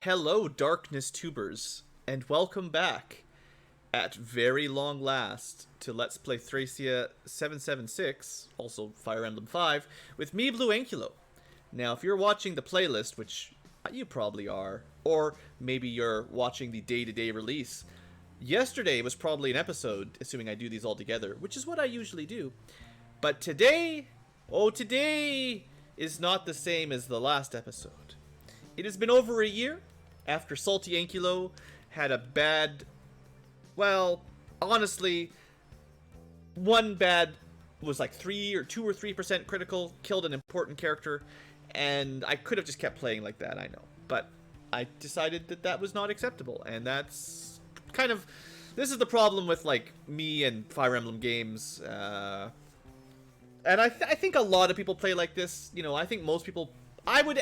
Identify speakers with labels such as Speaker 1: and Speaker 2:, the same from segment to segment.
Speaker 1: Hello, Darkness Tubers, and welcome back, at very long last, to Let's Play Thracia 776, also Fire Emblem 5, with me, BlueAnkylo. Now, if you're watching the playlist, which you probably are, or maybe you're watching the day-to-day release, yesterday was probably an episode, assuming I do these all together, which is what I usually do. But today, today is not the same as the last episode. It has been over a year after Ch14x had a bad, well, honestly, one bad was like 2 or 3% critical, killed an important character, and I could have just kept playing like that, I know. But I decided that that was not acceptable, and that's kind of, this is the problem with like me and Fire Emblem games, and I think a lot of people play like this. You know, I think most people, I would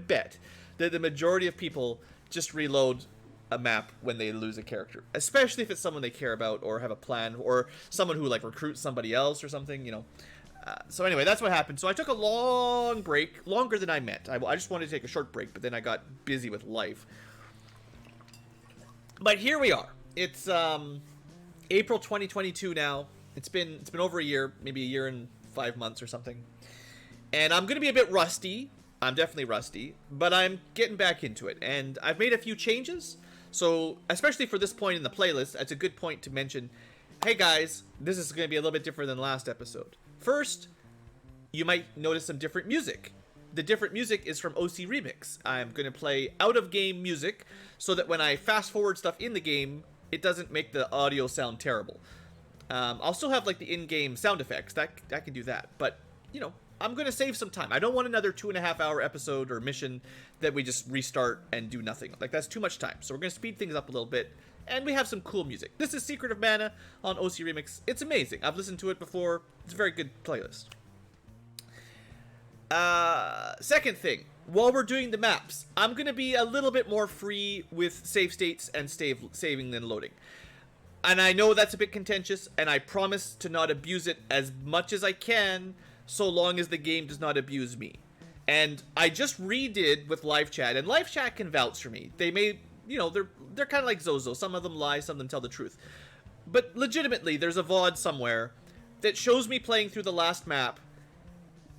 Speaker 1: bet that the majority of people just reload a map when they lose a character, especially if it's someone they care about or have a plan, or someone who like recruits somebody else or something, you know. So anyway, that's what happened. So I took a long break, longer than I meant. I just wanted to take a short break, but then I got busy with life. But here we are. It's April 2022 now. It's been over a year, maybe a year and 5 months or something. And I'm gonna be a bit rusty. I'm definitely rusty, but I'm getting back into it, and I've made a few changes. So, especially for this point in the playlist, it's a good point to mention, hey guys, this is going to be a little bit different than last episode. First, you might notice some different music. The different music is from OC Remix. I'm going to play out-of-game music so that when I fast-forward stuff in the game, it doesn't make the audio sound terrible. I'll still have like the in-game sound effects. That can do that, but, you know, I'm going to save some time. I don't want another 2.5-hour episode or mission that we just restart and do nothing. Like, that's too much time. So we're going to speed things up a little bit. And we have some cool music. This is Secret of Mana on OC Remix. It's amazing. I've listened to it before. It's a very good playlist. Second thing. While we're doing the maps, I'm going to be a little bit more free with save states and saving than loading. And I know that's a bit contentious, and I promise to not abuse it as much as I can, so long as the game does not abuse me. And I just redid with live chat, and live chat can vouch for me. They may, you know, they're kind of like Zozo. Some of them lie, some of them tell the truth. But legitimately, there's a VOD somewhere that shows me playing through the last map,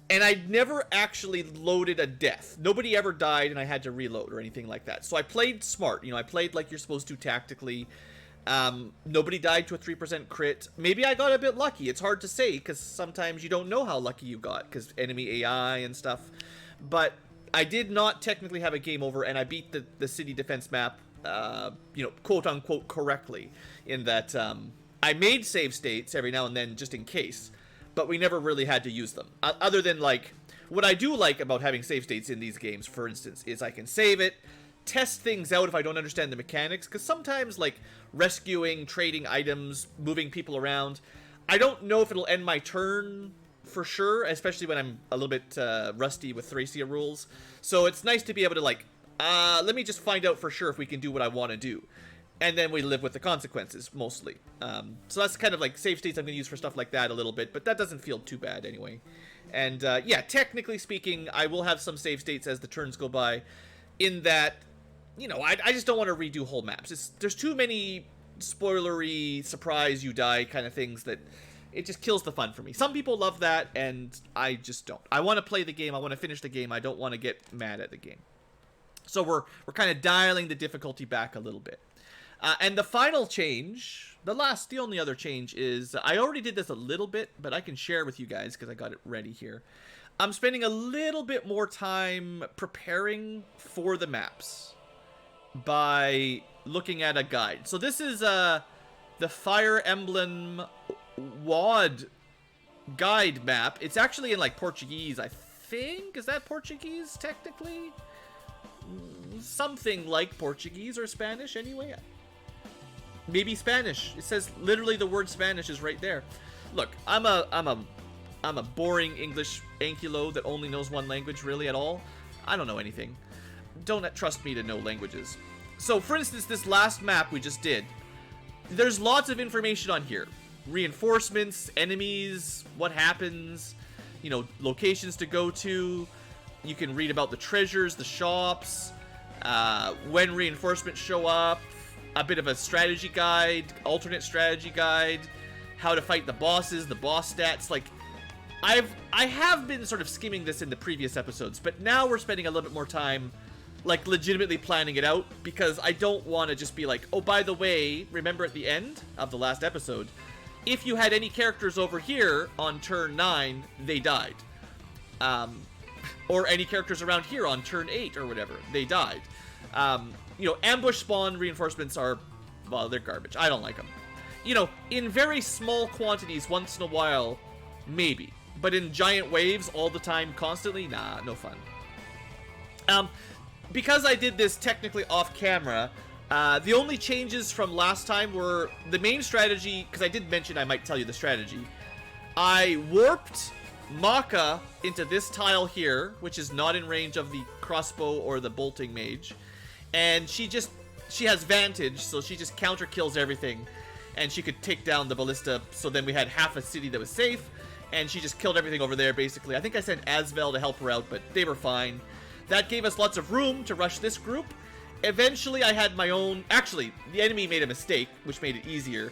Speaker 1: and I never actually loaded a death. Nobody ever died, and I had to reload or anything like that. So I played smart. You know, I played like you're supposed to tactically. Nobody died to a 3% crit. Maybe I got a bit lucky. It's hard to say because sometimes you don't know how lucky you got because enemy AI and stuff. But I did not technically have a game over, and I beat the city defense map, you know, quote unquote correctly, in that I made save states every now and then just in case, but we never really had to use them. Other than like, what I do like about having save states in these games, for instance, is I can save it, test things out if I don't understand the mechanics, because sometimes like rescuing, trading items, moving people around, I don't know if it'll end my turn for sure, especially when I'm a little bit rusty with Thracia rules. So it's nice to be able to like, let me just find out for sure if we can do what I want to do, and then we live with the consequences mostly. So that's kind of like save states I'm going to use for stuff like that a little bit, but that doesn't feel too bad anyway. And yeah, technically speaking, I will have some save states as the turns go by, in that, you know, I just don't want to redo whole maps. There's too many spoilery, surprise you die kind of things that it just kills the fun for me. Some people love that, and I just don't. I want to play the game. I want to finish the game. I don't want to get mad at the game. So we're kind of dialing the difficulty back a little bit. And the final change, the only other change is, I already did this a little bit, but I can share with you guys because I got it ready here. I'm spending a little bit more time preparing for the maps by looking at a guide. So this is the Fire Emblem WAD guide map. It's actually in like Portuguese, I think. Is that Portuguese technically? Something like Portuguese or Spanish anyway. Maybe Spanish. It says literally the word Spanish is right there. Look, I'm a boring English ankylo that only knows one language really at all. I don't know anything. Don't trust me to know languages. So, for instance, this last map we just did, there's lots of information on here. Reinforcements, enemies, what happens, you know, locations to go to. You can read about the treasures, the shops, when reinforcements show up, a bit of a strategy guide, alternate strategy guide, how to fight the bosses, the boss stats. Like, I have been sort of skimming this in the previous episodes, but now we're spending a little bit more time, like, legitimately planning it out, because I don't want to just be like, oh, by the way, remember at the end of the last episode, if you had any characters over here on turn 9, they died. Or any characters around here on turn 8 or whatever, they died. You know, ambush spawn reinforcements are, well, they're garbage. I don't like them. You know, in very small quantities once in a while, maybe. But in giant waves all the time, constantly, nah, no fun. Because I did this technically off camera, the only changes from last time were the main strategy, because I did mention I might tell you the strategy. I warped Maka into this tile here, which is not in range of the crossbow or the bolting mage. And she has vantage, so she just counter kills everything. And she could take down the ballista, so then we had half a city that was safe. And she just killed everything over there, basically. I think I sent Asvel to help her out, but they were fine. That gave us lots of room to rush this group. Eventually, I had my own... Actually, the enemy made a mistake, which made it easier.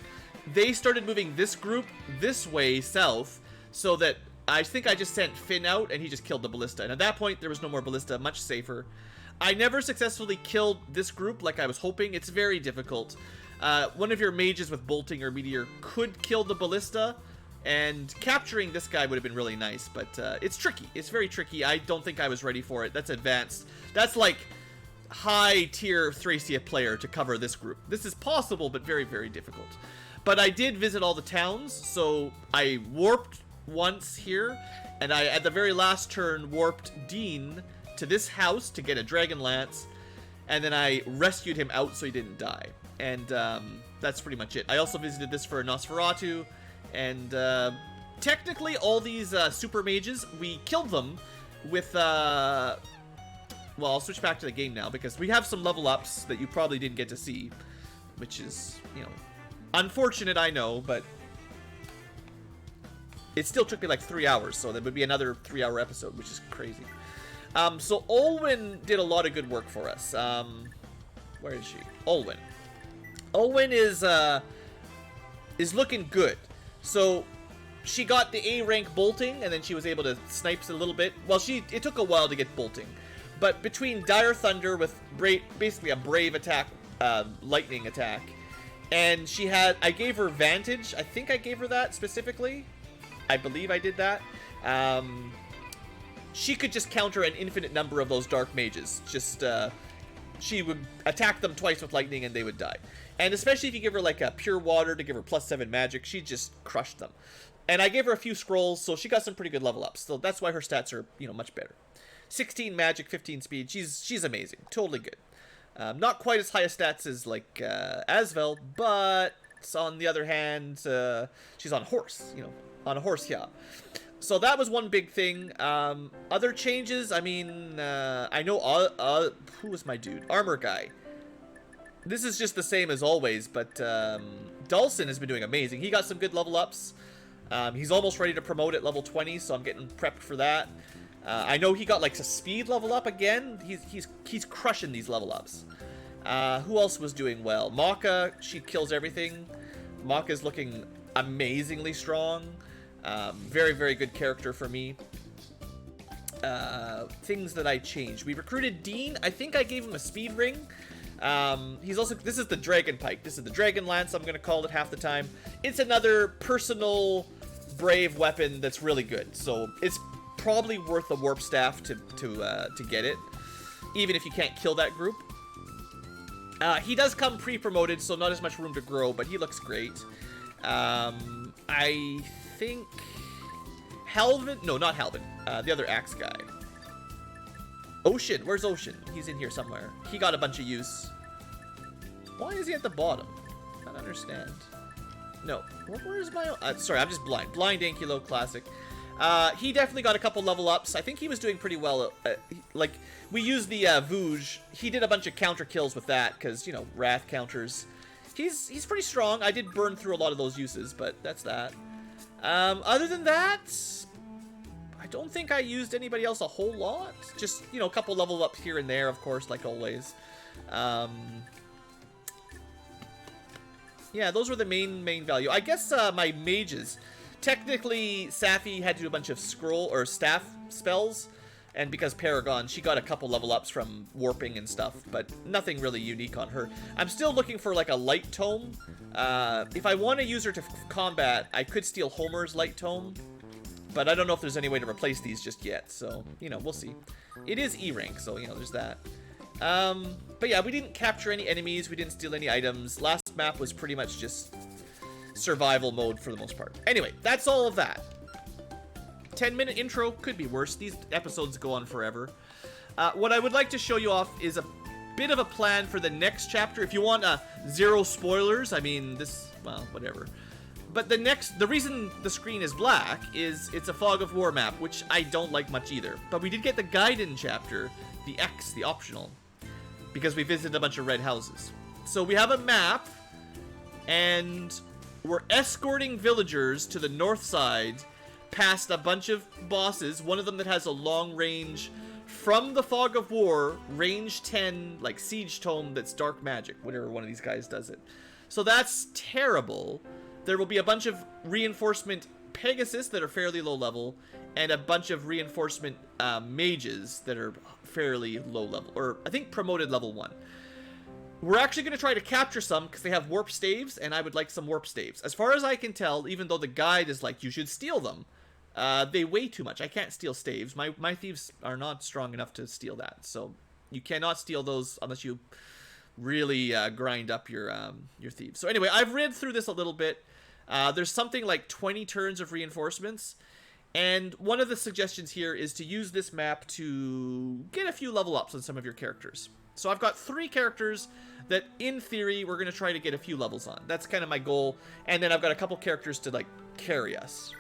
Speaker 1: They started moving this group this way, south, so that I think I just sent Finn out, and he just killed the ballista. And at that point, there was no more ballista, much safer. I never successfully killed this group like I was hoping. It's very difficult. One of your mages with bolting or meteor could kill the ballista, and capturing this guy would have been really nice, but it's tricky. It's very tricky. I don't think I was ready for it. That's advanced. That's like high-tier Thracia player to cover this group. This is possible, but very, very difficult. But I did visit all the towns, so I warped once here, and I, at the very last turn, warped Dean to this house to get a Dragon Lance, and then I rescued him out so he didn't die. And that's pretty much it. I also visited this for a Nosferatu, and technically all these super mages, we killed them with... well, I'll switch back to the game now, because we have some level ups that you probably didn't get to see, which is, you know, unfortunate, I know, but it still took me like 3 hours, so that would be another 3-hour episode, which is crazy. So Olwen did a lot of good work for us. Where is she? Olwen. Olwen is looking good. So she got the A rank bolting, and then she was able to snipe a little bit. Well, it took a while to get bolting, but between Dire Thunder with basically a brave attack, lightning attack, and I gave her vantage. I think I gave her that specifically. I believe I did that. She could just counter an infinite number of those dark mages. Just, she would attack them twice with lightning and they would die. And especially if you give her like a pure water to give her +7 magic, she just crushed them. And I gave her a few scrolls, so she got some pretty good level ups. So that's why her stats are, you know, much better. 16 magic, 15 speed. She's amazing. Totally good. Not quite as high a stats as like Asvel, but on the other hand, she's on a horse, you know, on a horse, yeah. So that was one big thing. Other changes, I mean, I know, who was my dude? Armor guy. This is just the same as always, but Dulcin has been doing amazing. He got some good level ups. He's almost ready to promote at level 20, so I'm getting prepped for that. I know he got like a speed level up again. He's crushing these level ups. Who else was doing well? Maka, she kills everything. Maka's looking amazingly strong. Very, very good character for me. Things that I changed. We recruited Dean. I think I gave him a speed ring. He's also, this is the Dragon Pike. This is the Dragon Lance, I'm going to call it half the time. It's another personal brave weapon that's really good. So it's probably worth the warp staff to get it, even if you can't kill that group. He does come pre-promoted, so not as much room to grow, but he looks great. I think Halvin, no, not Halvin, the other axe guy. Ocean, where's Ocean? He's in here somewhere. He got a bunch of use. Why is he at the bottom? I don't understand. No, where's my, sorry, I'm just blind. BlueAnkylo Classic. He definitely got a couple level ups. I think he was doing pretty well. Like, we used the Vouge. He did a bunch of counter kills with that, because, you know, Wrath counters. He's pretty strong. I did burn through a lot of those uses, but that's that. Other than that, I don't think I used anybody else a whole lot. Just, you know, a couple level ups here and there, of course, like always. Yeah, those were the main value. I guess my mages. Technically, Safi had to do a bunch of scroll or staff spells, and because Paragon, she got a couple level ups from warping and stuff, but nothing really unique on her. I'm still looking for like a light tome. If I want to use her to combat, I could steal Homer's light tome, but I don't know if there's any way to replace these just yet, so, you know, we'll see. It is E rank, so, you know, there's that. But yeah, we didn't capture any enemies, we didn't steal any items. Last map was pretty much just survival mode for the most part. Anyway, that's all of that. 10-minute intro, could be worse. These episodes go on forever. What I would like to show you off is a bit of a plan for the next chapter. If you want zero spoilers, I mean, this, well, whatever. But the reason the screen is black is it's a Fog of War map, which I don't like much either. But we did get the Gaiden chapter, the X, the optional, because we visited a bunch of red houses. So we have a map, and we're escorting villagers to the north side past a bunch of bosses, one of them that has a long range from the Fog of War, range 10, like siege tome that's dark magic, whatever one of these guys does it. So that's terrible. There will be a bunch of reinforcement Pegasus that are fairly low level, and a bunch of reinforcement mages that are fairly low level, or I think promoted level 1. We're actually going to try to capture some because they have warp staves, and I would like some warp staves. As far as I can tell, even though the guide is like, you should steal them, they weigh too much. I can't steal staves. My thieves are not strong enough to steal that, so you cannot steal those unless you really grind up your thieves. So anyway, I've read through this a little bit. There's something like 20 turns of reinforcements, and one of the suggestions here is to use this map to get a few level ups on some of your characters. So I've got 3 characters that, in theory, we're going to try to get a few levels on. That's kind of my goal. And then I've got a couple characters to, like, carry us.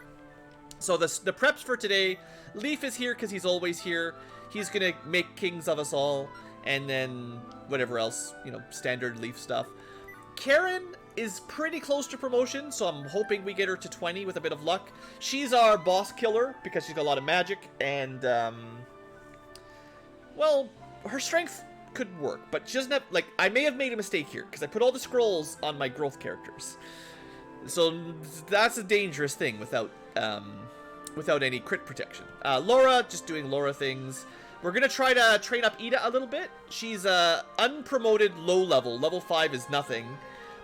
Speaker 1: So the preps for today, Leaf is here because he's always here. He's going to make kings of us all. And then whatever else, you know, standard Leaf stuff. Karen is pretty close to promotion, so I'm hoping we get her to 20 with a bit of luck. She's our boss killer because she's got a lot of magic. And, well, her strength could work, but she doesn't have, like, I may have made a mistake here because I put all the scrolls on my growth characters, so that's a dangerous thing without any crit protection. Laura, just doing Laura things. We're gonna try to train up Ida a little bit. She's unpromoted low level 5 is nothing,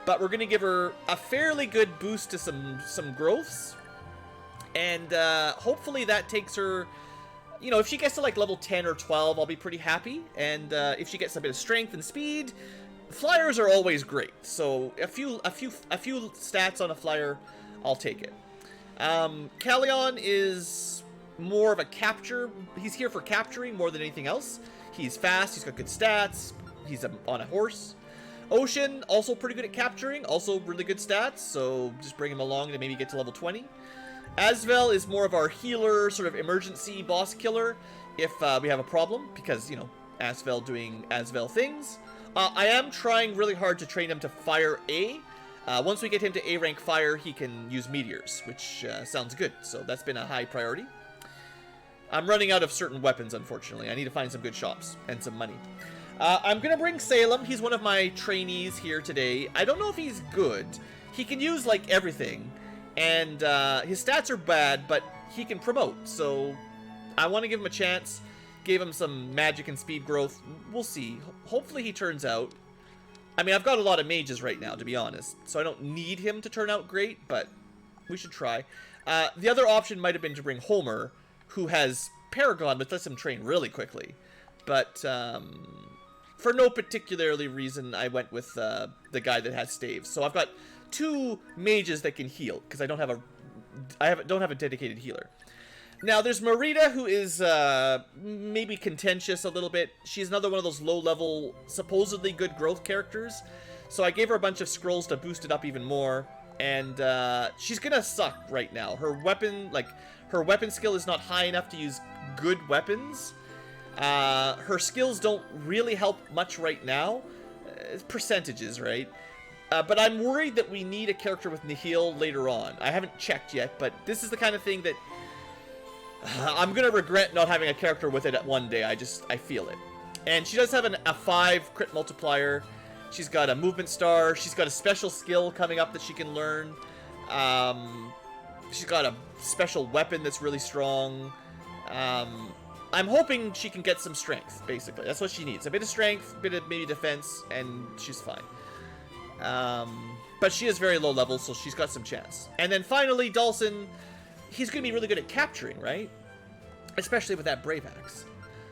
Speaker 1: but we're gonna give her a fairly good boost to some growths, and hopefully that takes her, you know, if she gets to like level 10 or 12, I'll be pretty happy. And if she gets a bit of strength and speed, flyers are always great. So a few stats on a flyer, I'll take it. Callion is more of a capture. He's here for capturing more than anything else. He's fast. He's got good stats. He's on a horse. Ocean, also pretty good at capturing. Also really good stats. So just bring him along to maybe get to level 20. Asvel is more of our healer, sort of emergency boss killer if we have a problem, because, you know, Asvel doing Asvel things. I am trying really hard to train him to Fire A. Once we get him to A rank Fire, he can use meteors, which sounds good, so that's been a high priority. I'm running out of certain weapons, unfortunately. I need to find some good shops and some money. I'm going to bring Salem. He's one of my trainees here today. I don't know if he's good. He can use, like, everything. And his stats are bad, but he can promote, so I want to give him a chance. Gave him some magic and speed growth. We'll see. Hopefully he turns out. I mean, I've got a lot of mages right now, to be honest, so I don't need him to turn out great, but we should try. The other option might have been to bring Homer, who has Paragon, which lets him train really quickly. But for no particularly reason, I went with the guy that has staves. So I've got 2 mages that can heal because I don't have a dedicated healer. Now there's Marita, who is maybe contentious a little bit. She's another one of those low level, supposedly good growth characters. So I gave her a bunch of scrolls to boost it up even more, and she's gonna suck right now. Her weapon skill is not high enough to use good weapons. Her skills don't really help much right now. It's percentages, right? But I'm worried that we need a character with Nihil later on. I haven't checked yet, but this is the kind of thing that I'm gonna regret not having a character with it one day. I feel it. And she does have a 5 crit multiplier. She's got a movement star. She's got a special skill coming up that she can learn. She's got a special weapon that's really strong. I'm hoping she can get some strength, basically. That's what she needs. A bit of strength, a bit of maybe defense, and she's fine. But she is very low level, so she's got some chance. And then finally, Dawson, he's going to be really good at capturing, right? Especially with that Brave Axe.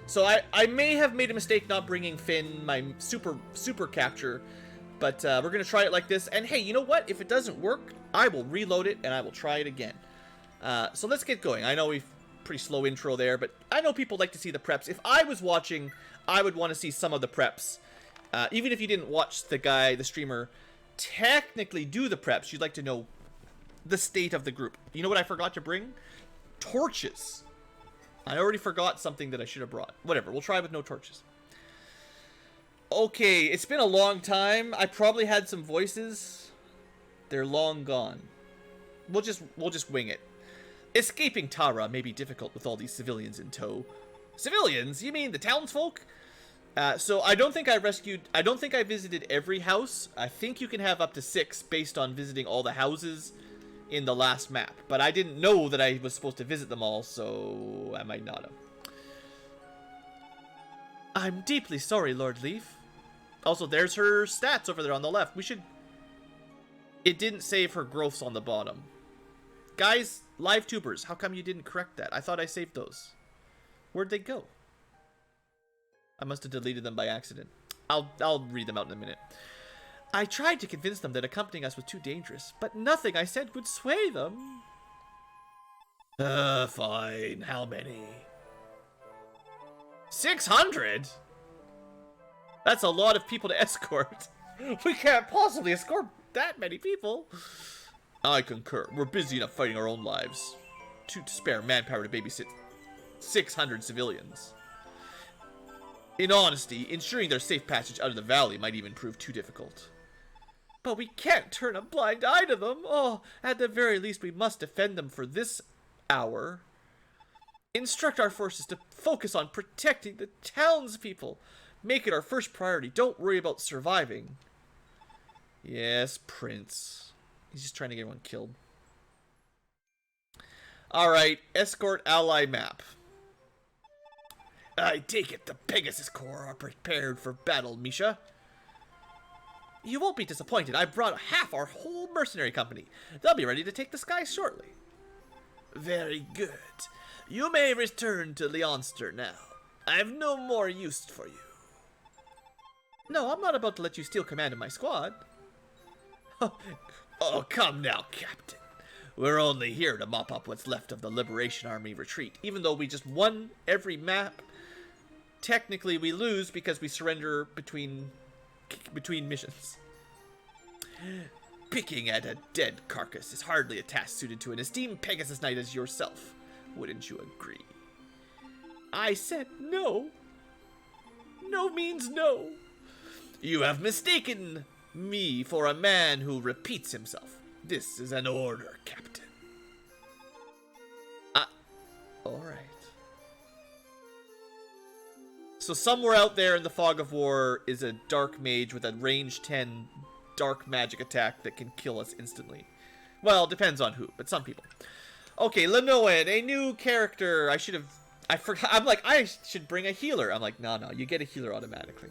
Speaker 1: So I may have made a mistake not bringing Finn, my super capture, but we're going to try it like this. And hey, you know what? If it doesn't work, I will reload it and I will try it again. So let's get going. I know we've pretty slow intro there, but I know people like to see the preps. If I was watching, I would want to see some of the preps. Even if you didn't watch the streamer, technically do the preps, you'd like to know the state of the group. You know what I forgot to bring? Torches. I already forgot something that I should have brought. Whatever, we'll try with no torches. Okay, it's been a long time. I probably had some voices. They're long gone. We'll just wing it. Escaping Tara may be difficult with all these civilians in tow. Civilians? You mean the townsfolk? So I don't think I visited every house. I think you can have up to 6 based on visiting all the houses in the last map. But I didn't know that I was supposed to visit them all, so I might not have. I'm deeply sorry, Lord Leaf. Also, there's her stats over there on the left. It didn't save her growths on the bottom. Guys, live tubers, how come you didn't correct that? I thought I saved those. Where'd they go? I must have deleted them by accident. I'll read them out in a minute. I tried to convince them that accompanying us was too dangerous, but nothing I said would sway them. Fine. How many? 600? That's a lot of people to escort. We can't possibly escort that many people. I concur. We're busy enough fighting our own lives. To spare manpower to babysit 600 civilians. In honesty, ensuring their safe passage out of the valley might even prove too difficult. But we can't turn a blind eye to them. Oh, at the very least, we must defend them for this hour. Instruct our forces to focus on protecting the townspeople. Make it our first priority. Don't worry about surviving. Yes, Prince. He's just trying to get everyone killed. Alright, escort ally map. I take it the Pegasus Corps are prepared for battle, Misha. You won't be disappointed. I brought half our whole mercenary company. They'll be ready to take the skies shortly. Very good. You may return to Leonster now. I've no more use for you. No, I'm not about to let you steal command of my squad. Oh, come now, Captain. We're only here to mop up what's left of the Liberation Army retreat. Even though we just won every map, technically we lose because we surrender between missions. Picking at a dead carcass is hardly a task suited to an esteemed Pegasus Knight as yourself. Wouldn't you agree? I said no. No means no. You have mistaken me for a man who repeats himself. This is an order, Captain. Alright. So somewhere out there in the fog of war is a dark mage with a range 10 dark magic attack that can kill us instantly. Well, depends on who, but some people. Okay, Lenoan, a new character. I forgot. I'm like, I should bring a healer. I'm like, no, you get a healer automatically.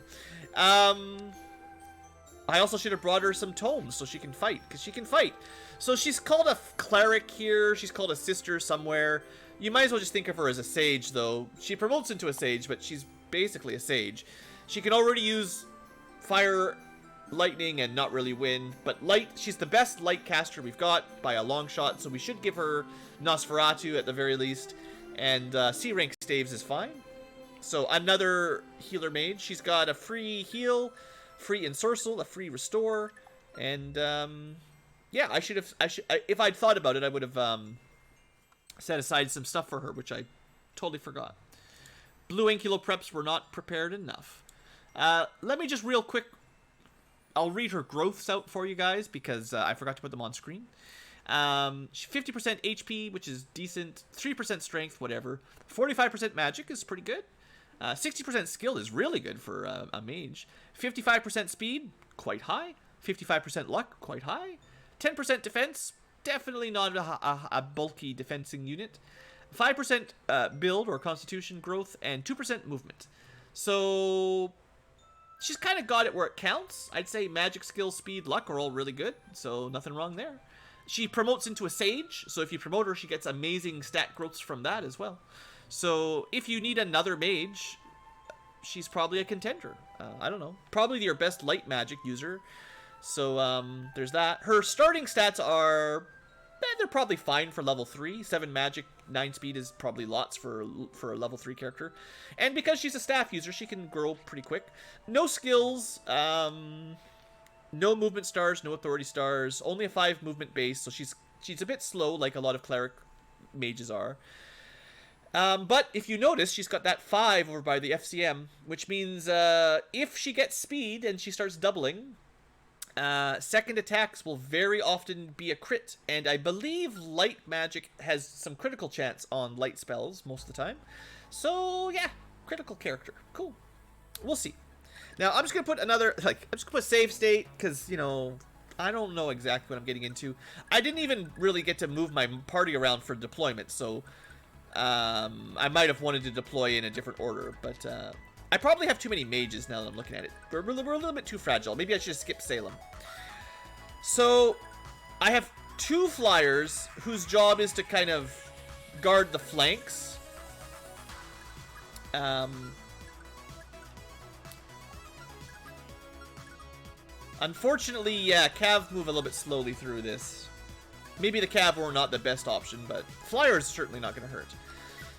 Speaker 1: I also should have brought her some tomes so she can fight, because she can fight. So she's called a cleric here. She's called a sister somewhere. You might as well just think of her as a sage, though. She promotes into a sage, but she's basically a sage. She can already use fire, lightning, and not really wind. But light, she's the best light caster we've got by a long shot, so we should give her Nosferatu at the very least. And C rank staves is fine. So another healer mage. She's got a free heal, free ensorcel, a free restore, and yeah, if I'd thought about it, I would have set aside some stuff for her, which I totally forgot. BlueAnkylo preps were not prepared enough. Let me just real quick, I'll read her growths out for you guys because I forgot to put them on screen. 50% HP, which is decent. 3% strength, whatever. 45% magic is pretty good. 60% skill is really good for a mage. 55% speed, quite high. 55% luck, quite high. 10% defense, definitely not a bulky defensing unit. 5% build or constitution growth, and 2% movement. So she's kind of got it where it counts. I'd say magic, skill, speed, luck are all really good, so nothing wrong there. She promotes into a sage, so if you promote her, she gets amazing stat growths from that as well. So if you need another mage, she's probably a contender. I don't know. Probably your best light magic user. So there's that. Her starting stats are... they're probably fine for level 3. 7 magic, 9 speed is probably lots for a level 3 character. And because she's a staff user, she can grow pretty quick. No skills, no movement stars, no authority stars, only a 5 movement base, so she's a bit slow like a lot of cleric mages are. But if you notice, she's got that 5 over by the FCM, which means if she gets speed and she starts doubling, second attacks will very often be a crit, and I believe light magic has some critical chance on light spells most of the time. So yeah, critical character, cool. We'll see. Now I'm just gonna put another, I'm just gonna put save state because I don't know exactly what I'm getting into. I didn't even really get to move my party around for deployment, so I might have wanted to deploy in a different order, but I probably have too many mages now that I'm looking at it. We're a little bit too fragile. Maybe I should skip Salem. So, I have 2 flyers whose job is to kind of guard the flanks. Unfortunately, yeah, Cav move a little bit slowly through this. Maybe the Cav were not the best option, but flyer is certainly not going to hurt.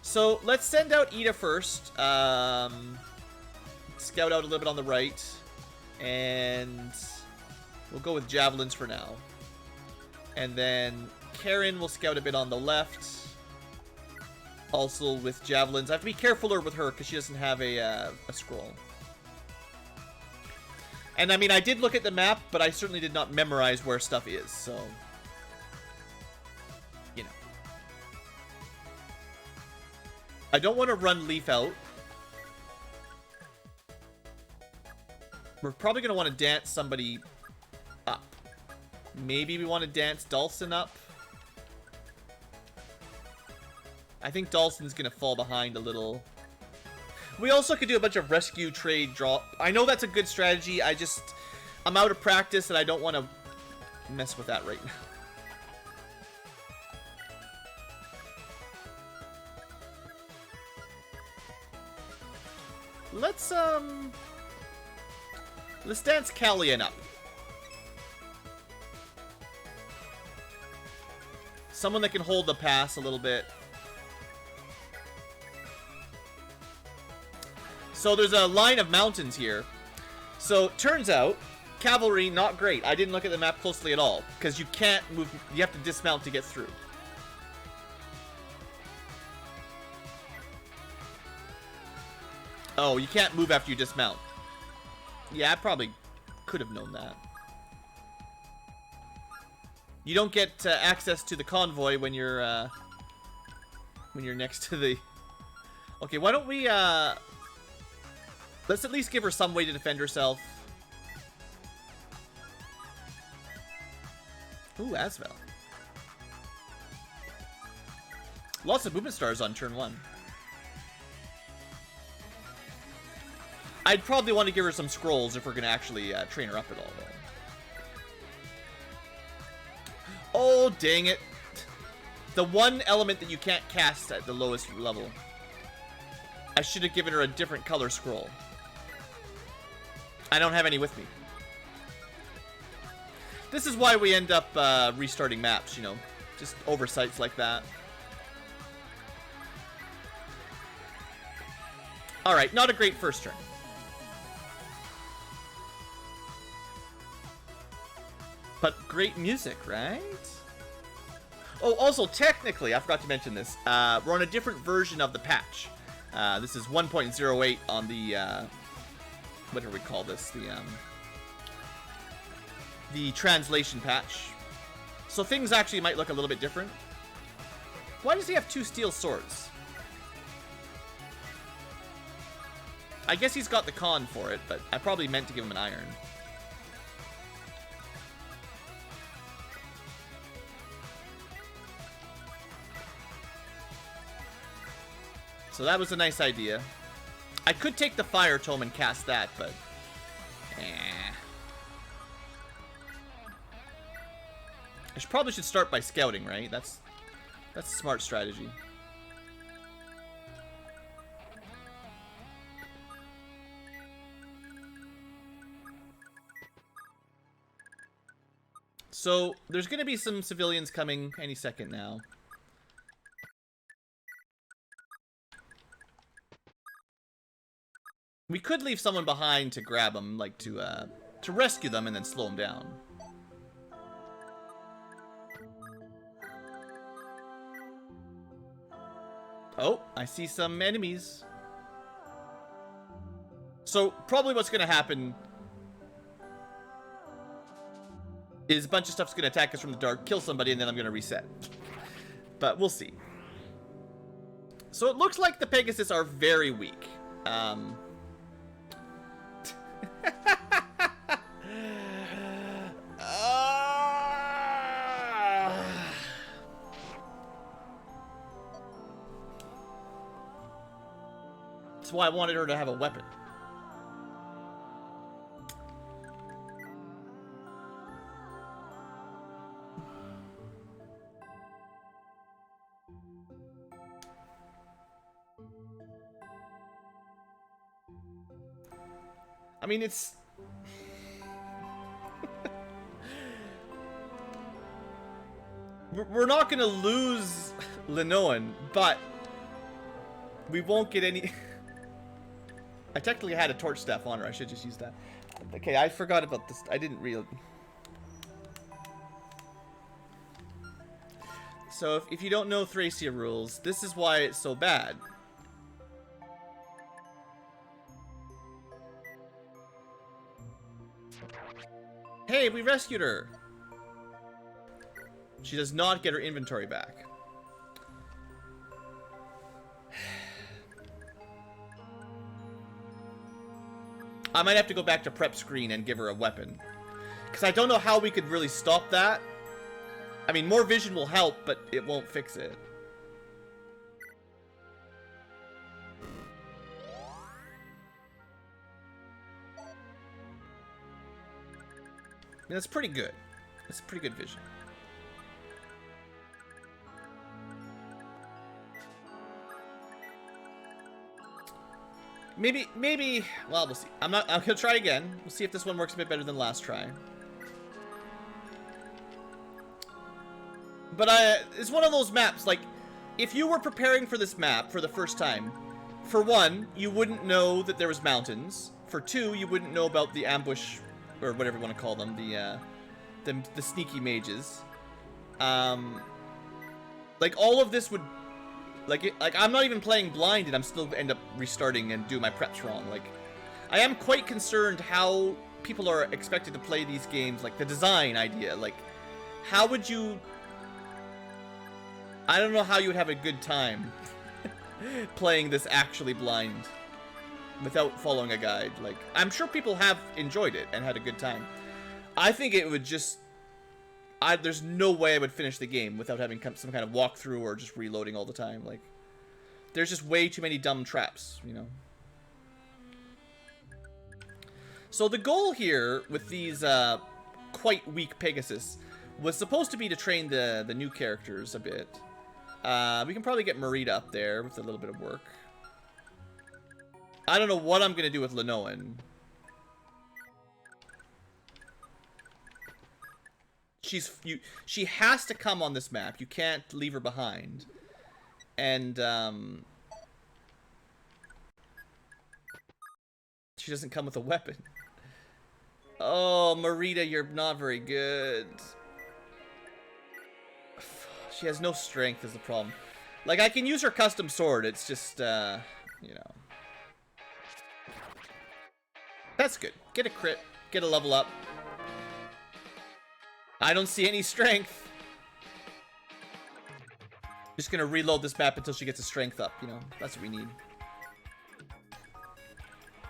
Speaker 1: So, let's send out Ida first. Scout out a little bit on the right, and we'll go with javelins for now. And then Karen will scout a bit on the left, also with javelins. I have to be carefuler with her because she doesn't have a scroll. And I mean, I did look at the map, but I certainly did not memorize where stuff is, so you know. I don't want to run Leaf out. We're probably going to want to dance somebody up. Maybe we want to dance Dawson up. I think Dawson's going to fall behind a little. We also could do a bunch of rescue trade drop. I know that's a good strategy. I'm out of practice and I don't want to mess with that right now. Let's dance Callian up. Someone that can hold the pass a little bit. So there's a line of mountains here. So turns out, cavalry, not great. I didn't look at the map closely at all, because you can't move, you have to dismount to get through. Oh, you can't move after you dismount. Yeah, I probably could have known that. You don't get access to the convoy when you're next to the... Okay, why don't we, let's at least give her some way to defend herself. Ooh, Asvel. Lots of movement stars on turn 1. I'd probably want to give her some scrolls if we're going to actually train her up at all, though. Oh, dang it. The one element that you can't cast at the lowest level. I should have given her a different color scroll. I don't have any with me. This is why we end up restarting maps, you know. Just oversights like that. Alright, not a great first turn. But great music, right? Oh, also, technically, I forgot to mention this. We're on a different version of the patch. This is 1.08 on the, what do we call this? The translation patch. So things actually might look a little bit different. Why does he have 2 steel swords? I guess he's got the con for it, but I probably meant to give him an iron. So that was a nice idea. I could take the fire tome and cast that, but... I probably should start by scouting, right? That's a smart strategy. So, there's going to be some civilians coming any second now. We could leave someone behind to grab them, like to rescue them and then slow them down. Oh, I see some enemies. So, probably what's going to happen is a bunch of stuff's going to attack us from the dark, kill somebody, and then I'm going to reset. But we'll see. So it looks like the Pegasus are very weak. That's why I wanted her to have a weapon. I mean, it's... We're not gonna lose Linoan, but we won't get any... I technically had a torch staff on her. I should just use that. Okay, I forgot about this. I didn't real... So, if you don't know Thracia rules, this is why it's so bad. Hey, we rescued her! She does not get her inventory back. I might have to go back to prep screen and give her a weapon. Because I don't know how we could really stop that. I mean, more vision will help, but it won't fix it. I mean, that's pretty good. That's pretty good vision. Maybe, well, we'll see. I'm gonna try again. We'll see if this one works a bit better than last try. But it's one of those maps, like, if you were preparing for this map for the first time, for one, you wouldn't know that there was mountains. For two, you wouldn't know about the ambush, or whatever you want to call them, the sneaky mages. Like, all of this would... Like I'm not even playing blind and I'm still end up restarting and do my preps wrong. Like, I am quite concerned how people are expected to play these games, like the design idea. Like, how would you... I don't know how you would have a good time playing this actually blind without following a guide. Like, I'm sure people have enjoyed it and had a good time. I think it would just... there's no way I would finish the game without having some kind of walkthrough or just reloading all the time. Like, there's just way too many dumb traps, you know. So the goal here with these quite weak Pegasus was supposed to be to train the new characters a bit. We can probably get Marita up there with a little bit of work. I don't know what I'm gonna do with Linoan. She has to come on this map. You can't leave her behind. And she doesn't come with a weapon. Oh, Marita, you're not very good. She has no strength is the problem. Like, I can use her custom sword. It's just, you know. That's good. Get a crit. Get a level up. I don't see any strength. Just gonna reload this map until she gets a strength up, you know? That's what we need.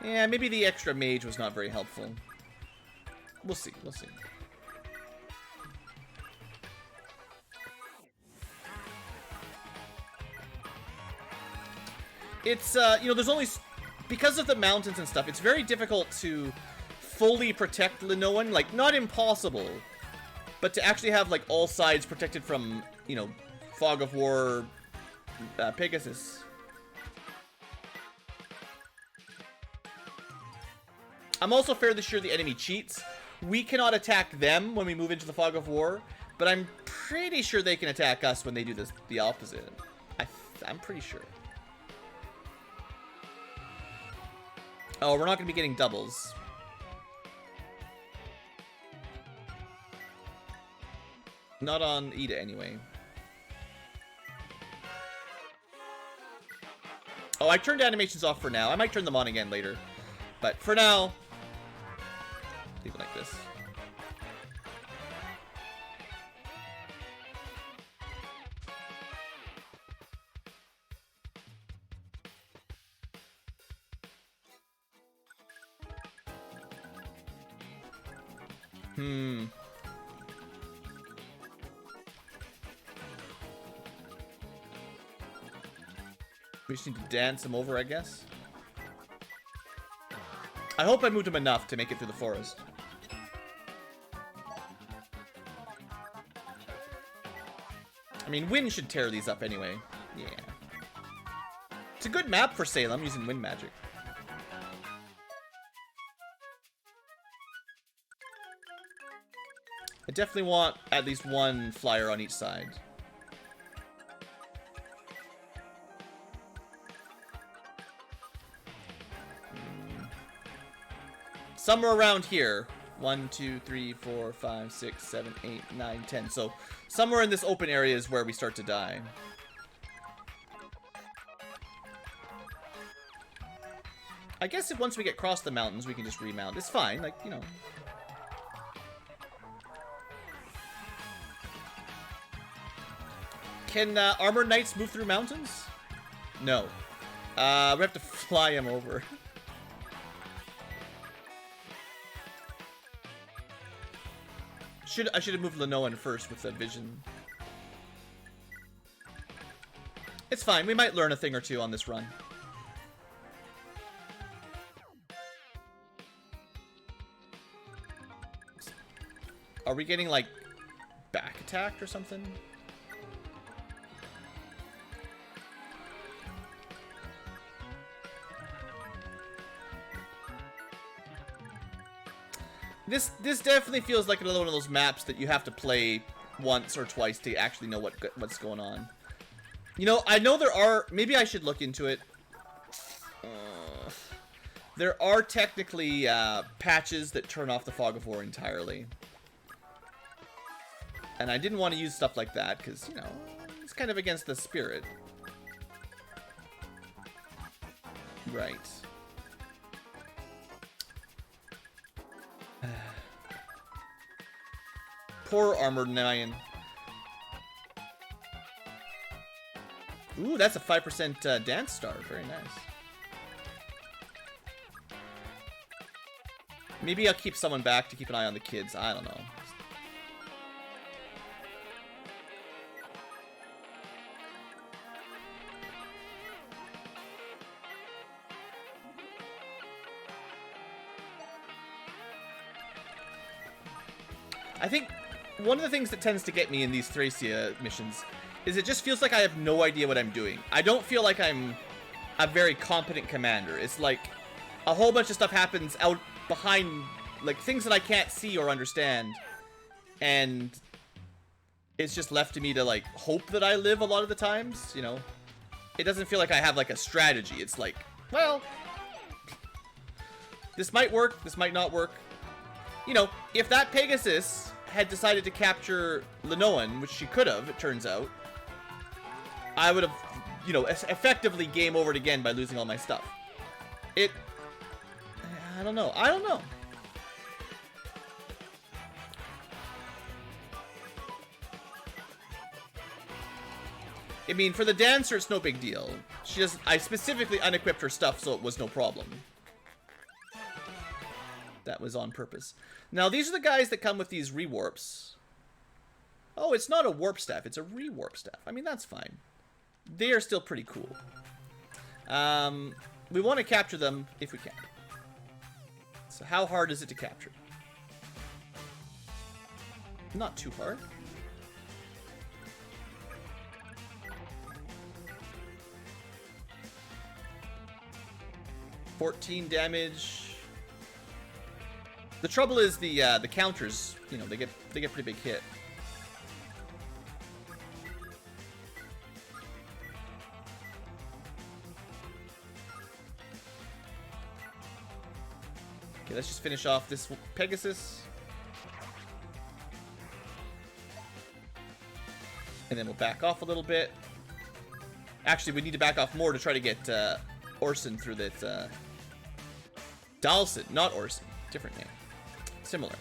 Speaker 1: Yeah, maybe the extra mage was not very helpful. We'll see, we'll see. It's, you know, there's only... Because of the mountains and stuff, it's very difficult to fully protect Linoan. Like, not impossible, but to actually have, like, all sides protected from, you know, Fog of War, Pegasus. I'm also fairly sure the enemy cheats. We cannot attack them when we move into the Fog of War, but I'm pretty sure they can attack us when they do this, the opposite. I'm pretty sure. Oh, we're not going to be getting doubles. Not on Ida, anyway. Oh, I turned animations off for now. I might turn them on again later. But for now, leave it like this. We just need to dance him over, I guess. I hope I moved him enough to make it through the forest. I mean, wind should tear these up anyway. Yeah. It's a good map for Salem using wind magic. I definitely want at least one flyer on each side. Somewhere around here. 1, 2, 3, 4, 5, 6, 7, 8, 9, 10. So somewhere in this open area is where we start to die. I guess if once we get across the mountains, we can just remount. It's fine, like, you know. Can armored knights move through mountains? No. We have to fly him over. I should have moved Linoan first with the vision. It's fine. We might learn a thing or two on this run. Are we getting, like, back attacked or something? This definitely feels like another one of those maps that you have to play once or twice to actually know what's going on. You know, I know there are... Maybe I should look into it. There are technically patches that turn off the Fog of War entirely. And I didn't want to use stuff like that because, you know, it's kind of against the spirit. Right. Poor Armored Lion. Ooh, that's a 5% dance star. Very nice. Maybe I'll keep someone back to keep an eye on the kids. I don't know. I think one of the things that tends to get me in these Thracia missions is it just feels like I have no idea what I'm doing. I don't feel like I'm a very competent commander. It's like a whole bunch of stuff happens out behind, like, things that I can't see or understand. And it's just left to me to, like, hope that I live a lot of the times, you know? It doesn't feel like I have, like, a strategy. It's like, well, this might work, this might not work. You know, if that Pegasus had decided to capture Linoan, which she could have, it turns out, I would have, you know, effectively game overed again by losing all my stuff. I don't know. I don't know. I mean, for the dancer, it's no big deal. She just, I specifically unequipped her stuff, so it was no problem. That was on purpose. Now, these are the guys that come with these rewarps. Oh, it's not a warp staff, it's a rewarp staff. I mean, that's fine. They are still pretty cool. We want to capture them if we can. So how hard is it to capture? Not too hard. $14 damage. The trouble is the counters, you know, they get pretty big hit. Okay, let's just finish off this Pegasus. And then we'll back off a little bit. Actually, we need to back off more to try to get Orson through that. Dalson, not Orson. Different name. Similar.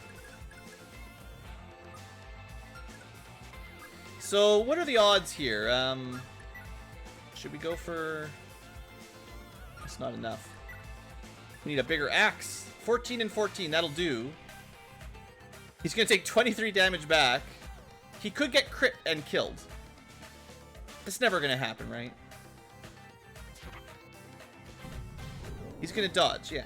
Speaker 1: So, what are the odds here? Should we go for... That's not enough. We need a bigger axe. 14 and 14, that'll do. He's going to take 23 damage back. He could get crit and killed. It's never going to happen, right? He's going to dodge, yeah.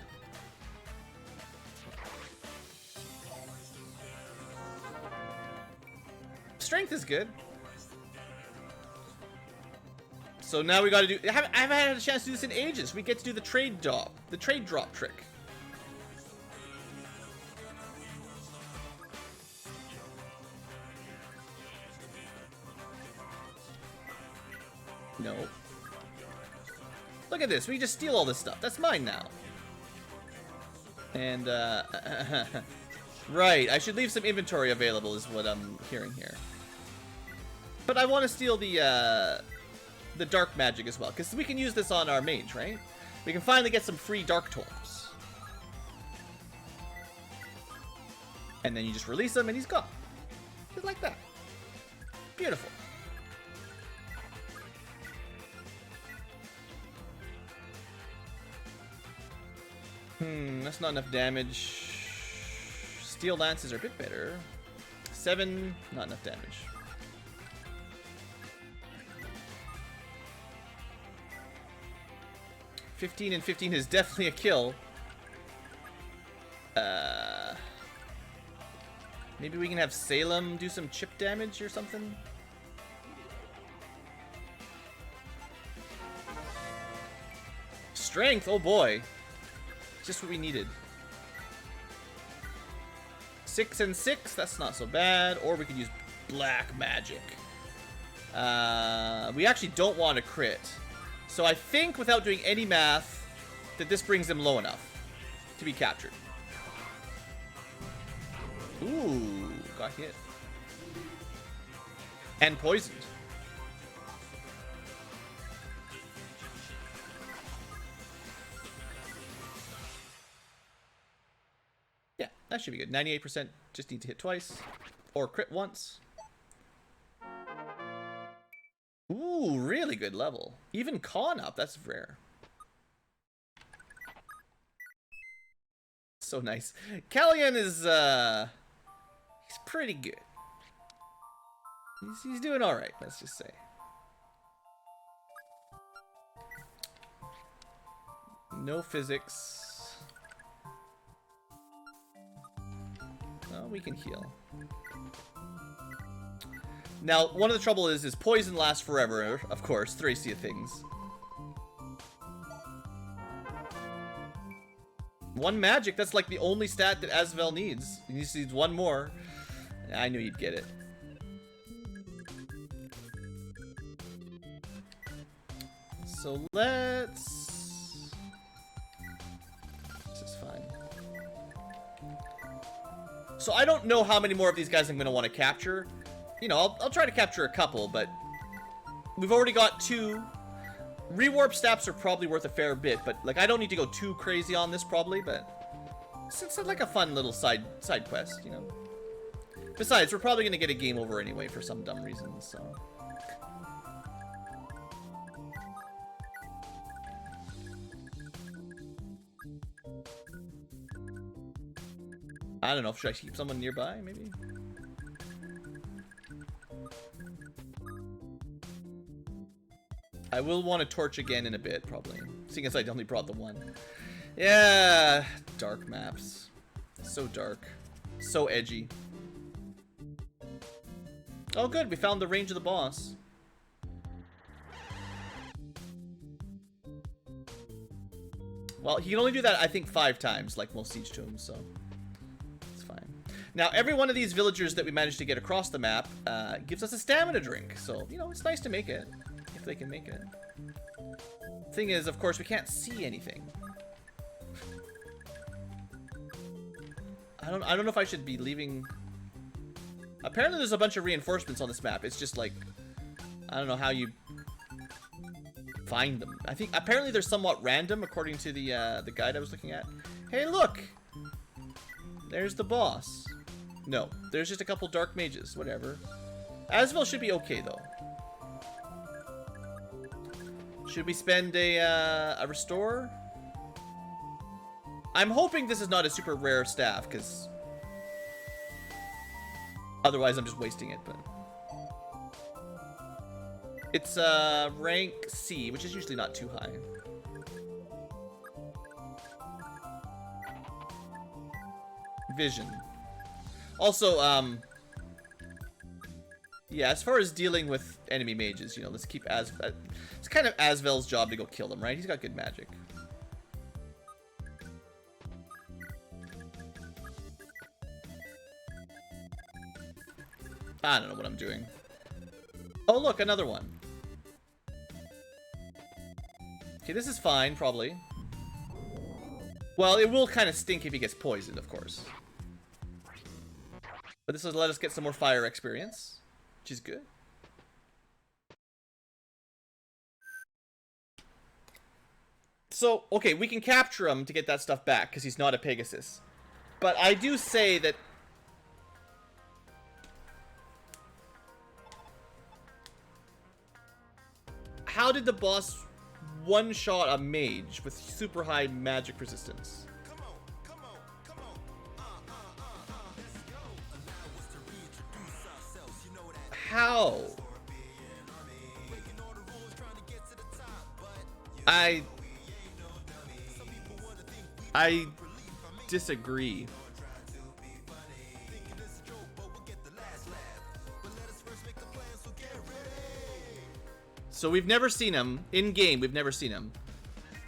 Speaker 1: Strength is good. So now we got to do... I haven't had a chance to do this in ages. We get to do the trade drop. The trade drop trick. No. Look at this. We just steal all this stuff. That's mine now. And, right. I should leave some inventory available is what I'm hearing here. But I want to steal the dark magic as well. Because we can use this on our mage, right? We can finally get some free dark tomes. And then you just release him and he's gone. Just like that. Beautiful. That's not enough damage. Steel lances are a bit better. 7, not enough damage. $15 and 15 is definitely a kill. Maybe we can have Salem do some chip damage or something? Strength, oh boy. Just what we needed. 6 and 6, that's not so bad. Or we could use black magic. We actually don't want a crit. So I think without doing any math, that this brings him low enough to be captured. Ooh, got hit. And poisoned. Yeah, that should be good. 98%, just need to hit twice. Or crit once. Ooh, really good level. Even con up, that's rare. So nice. Callion is, he's pretty good. He's doing alright, let's just say. No physics. Oh, we can heal. Now, one of the trouble is poison lasts forever, of course, Thracia things. One magic, that's like the only stat that Asvel needs. He just needs one more. I knew you'd get it. So let's... This is fine. So I don't know how many more of these guys I'm going to want to capture. You know, I'll try to capture a couple, but we've already got 2. Rewarp staffs are probably worth a fair bit, but like I don't need to go too crazy on this probably, but it's like a fun little side quest, you know. Besides, we're probably gonna get a game over anyway for some dumb reason, so. I don't know. Should I keep someone nearby, maybe? I will want to torch again in a bit, probably. Seeing as I only brought the one. Yeah, dark maps. So dark. So edgy. Oh good, we found the range of the boss. Well, he can only do that, I think, 5 times, like most Siege Tombs, so it's fine. Now, every one of these villagers that we managed to get across the map gives us a stamina drink, so, you know, it's nice to make it, if they can make it. Thing is, of course, we can't see anything. I don't know if I should be leaving... Apparently there's a bunch of reinforcements on this map. It's just like, I don't know how you find them. I think apparently they're somewhat random according to the guide I was looking at. Hey, look! There's the boss. No, there's just a couple dark mages. Whatever. Asvel should be okay though. Should we spend a restore? I'm hoping this is not a super rare staff, because otherwise I'm just wasting it, but... It's rank C, which is usually not too high. Vision. Also, yeah, as far as dealing with enemy mages, you know, let's keep it's kind of Asvel's job to go kill them, right? He's got good magic. I don't know what I'm doing. Oh, look, another one. Okay, this is fine, probably. Well, it will kind of stink if he gets poisoned, of course. But this will let us get some more fire experience, which is good. So, okay, we can capture him to get that stuff back, because he's not a Pegasus. But I do say that... How did the boss one-shot a mage with super high magic resistance? How? I disagree. So we've never seen him in game. We've never seen him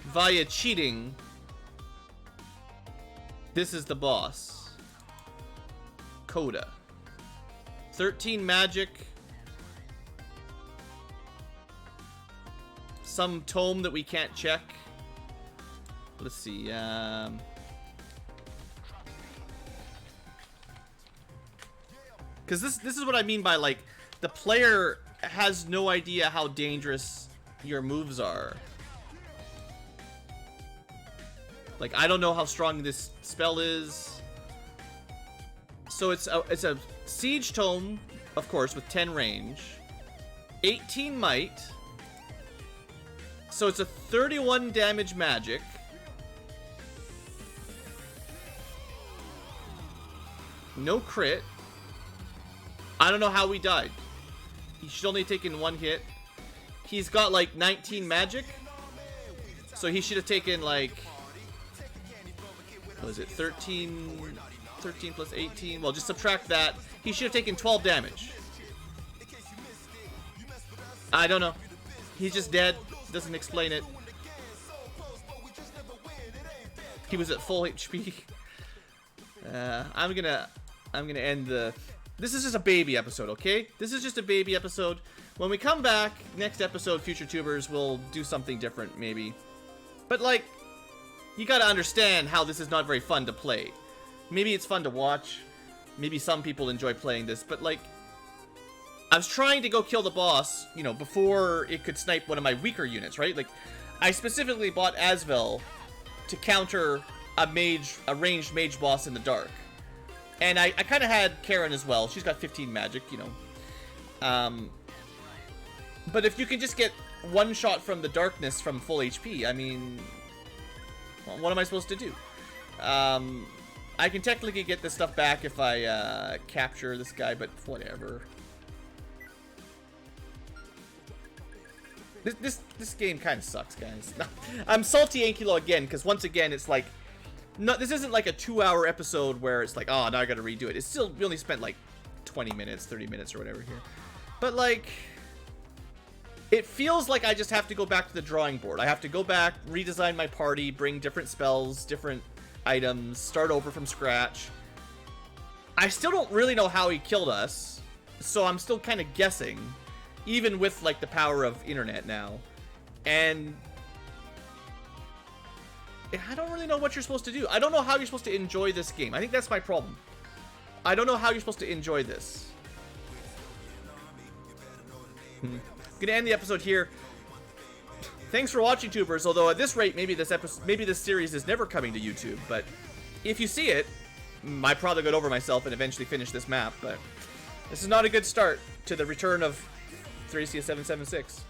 Speaker 1: via cheating. This is the boss. Coda. 13 magic. Some tome that we can't check. Let's see. Because this is what I mean by, like, the player has no idea how dangerous your moves are. Like, I don't know how strong this spell is. So it's a siege tome, of course, with 10 range, 18 might. So it's a 31 damage magic. No crit. I don't know how we died. He should only have taken 1 hit. He's got like 19 magic. So he should have taken like... What is it? 13 plus 18. Well, just subtract that. He should have taken 12 damage. I don't know. He's just dead. Doesn't explain it. He was at full HP. I'm gonna end the... This is just a baby episode, okay? This is just a baby episode. When we come back, next episode, Future Tubers, will do something different, maybe. But, like, you gotta understand how this is not very fun to play. Maybe it's fun to watch. Maybe some people enjoy playing this, but, like, I was trying to go kill the boss, you know, before it could snipe one of my weaker units, right? Like, I specifically bought Asvel to counter a ranged mage boss in the dark. And I kind of had Karen as well. She's got 15 magic, you know. But if you can just get one shot from the darkness from full HP, I mean, well, what am I supposed to do? I can technically get this stuff back if I capture this guy, but whatever. This game kind of sucks, guys. I'm salty Ankylo again, because once again, it's like, no, this isn't like a 2-hour episode where it's like, oh, now I gotta redo it. It's still, we only spent like 20 minutes, 30 minutes or whatever here. But like, it feels like I just have to go back to the drawing board. I have to go back, redesign my party, bring different spells, different items, start over from scratch. I still don't really know how he killed us, so I'm still kind of guessing. Even with, like, the power of internet now. And I don't really know what you're supposed to do. I don't know how you're supposed to enjoy this game. I think that's my problem. I don't know how you're supposed to enjoy this. Gonna end the episode here. Thanks for watching, tubers. Although at this rate, maybe this series is never coming to YouTube. But if you see it, I probably get over myself and eventually finish this map. But this is not a good start to the return of Thracia 776.